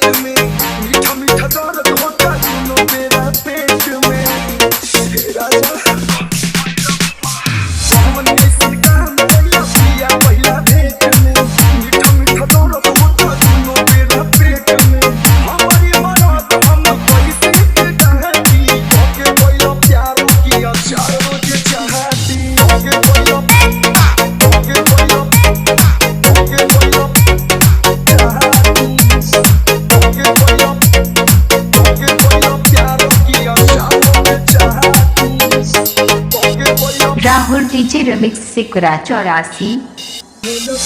पेट में मीठा मीठा दर्द होता दोनों मेरा पेट में हे राजा कौन ऐसन काम कैला पिया पहिला भेट में मीठा मीठा दर्द होता दोनों मेरा पेट में हमारी मराद हम कैसे डांटी ओके कोई प्यार की अच्छा रोज चाहती ओके कोई राहुल डीजे रिमिक्स से कुरा 84।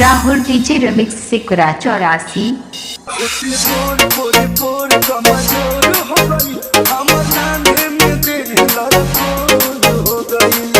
राहुल डीजे रिमिक्स से कुरा 84। हमर नाम में दिल हो गई।